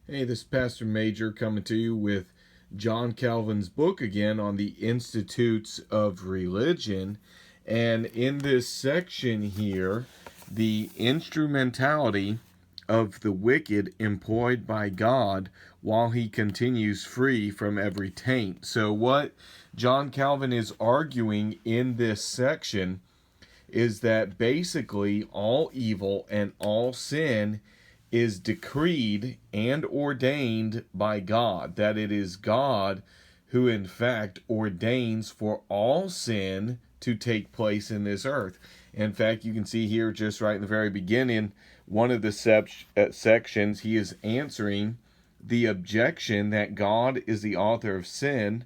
Hey, this is Pastor Major coming to you with John Calvin's book again on the Institutes of Religion. And in this section here, the instrumentality of the wicked employed by God while he continues free from every taint. So, what John Calvin is arguing in this section is that basically all evil and all sin is decreed and ordained by God, that it is God who in fact ordains for all sin to take place in this earth. In fact, you can see here just right in the very beginning, one of the sections, he is answering the objection that God is the author of sin,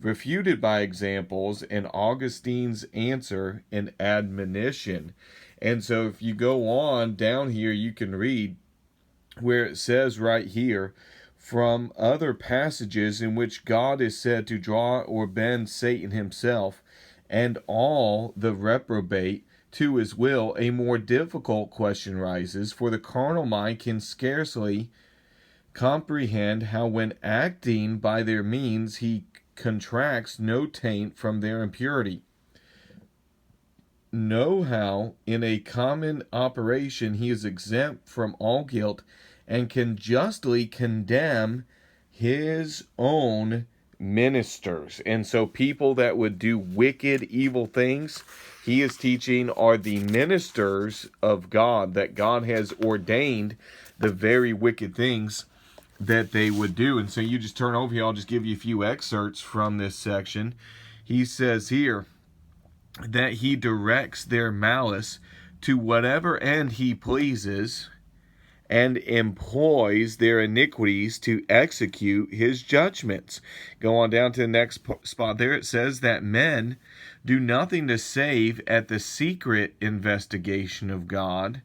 refuted by examples, and Augustine's answer and admonition. And so if you go on down here, you can read where it says right here, from other passages in which God is said to draw or bend Satan himself and all the reprobate to his will, a more difficult question rises, for the carnal mind can scarcely comprehend how when acting by their means he contracts no taint from their impurity. Know how in a common operation he is exempt from all guilt and can justly condemn his own ministers. And so people that would do wicked, evil things, he is teaching are the ministers of God, that God has ordained the very wicked things that they would do. And so you just turn over here, I'll just give you a few excerpts from this section. He says here that he directs their malice to whatever end he pleases and employs their iniquities to execute his judgments. Go on down to the next spot there. It says that men do nothing to save at the secret investigation of God,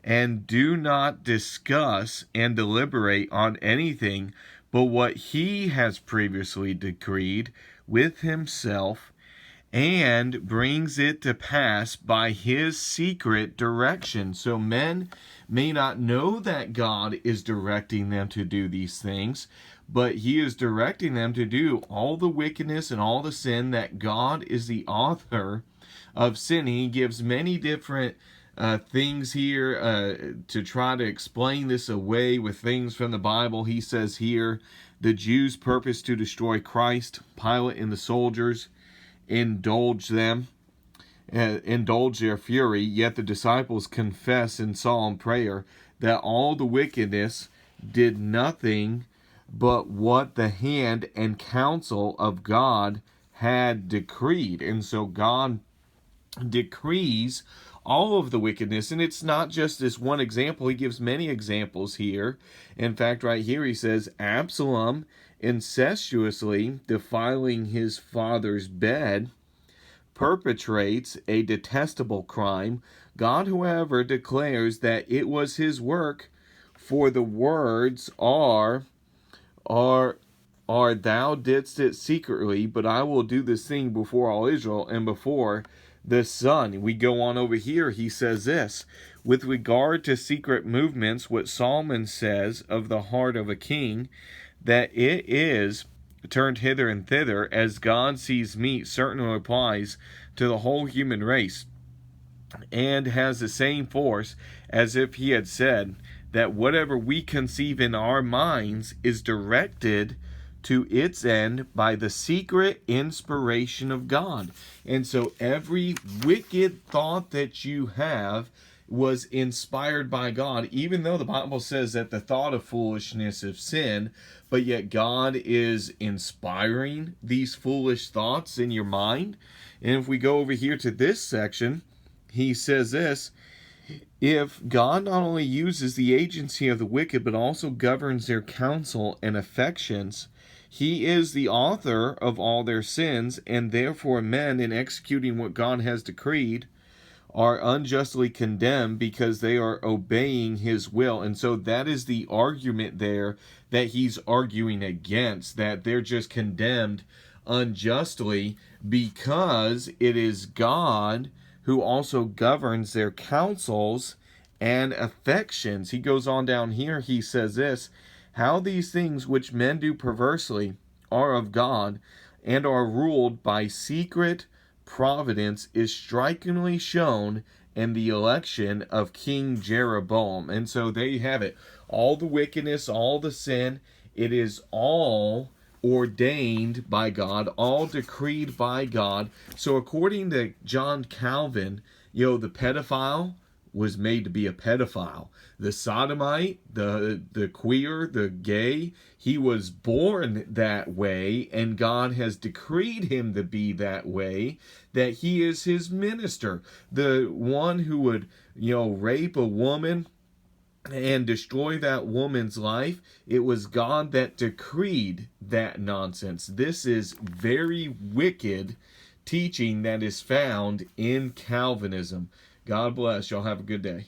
and do not discuss and deliberate on anything but what he has previously decreed with himself, and brings it to pass by his secret direction. So men may not know that God is directing them to do these things, but he is directing them to do all the wickedness and all the sin, that God is the author of sin. He gives many different things here to try to explain this away with things from the Bible. He says here, the Jews purpose to destroy Christ. Pilate and the soldiers indulge their fury, yet the disciples confess in solemn prayer that all the wickedness did nothing but what the hand and counsel of God had decreed. And so God decrees all of the wickedness, and it's not just this one example. He gives many examples here. In fact, right here he says, Absalom incestuously defiling his father's bed perpetrates a detestable crime. God, however, declares that it was his work, for the words are thou didst it secretly, but I will do this thing before all Israel and before the sun. We go on over here. He says this, with regard to secret movements, what Solomon says of the heart of a king, that it is turned hither and thither as God sees meet, certainly applies to the whole human race, and has the same force as if he had said that whatever we conceive in our minds is directed to its end by the secret inspiration of God. And so every wicked thought that you have was inspired by God, even though the Bible says that the thought of foolishness is sin, but yet God is inspiring these foolish thoughts in your mind. And if we go over here to this section, he says this, if God not only uses the agency of the wicked, but also governs their counsel and affections, he is the author of all their sins, and therefore men, in executing what God has decreed, are unjustly condemned because they are obeying his will. And so that is the argument there that he's arguing against, that they're just condemned unjustly because it is God who also governs their counsels and affections. He goes on down here, he says this, How these things which men do perversely are of God, and are ruled by secret providence, is strikingly shown in the election of King Jeroboam. And so there you have it. All the wickedness, all the sin, it is all ordained by God, all decreed by God. So according to John Calvin, the pedophile was made to be a pedophile. The sodomite, the queer, the gay, he was born that way, and God has decreed him to be that way, that he is his minister. The one who would, rape a woman and destroy that woman's life, it was God that decreed that nonsense. This is very wicked teaching that is found in Calvinism. God bless. Y'all have a good day.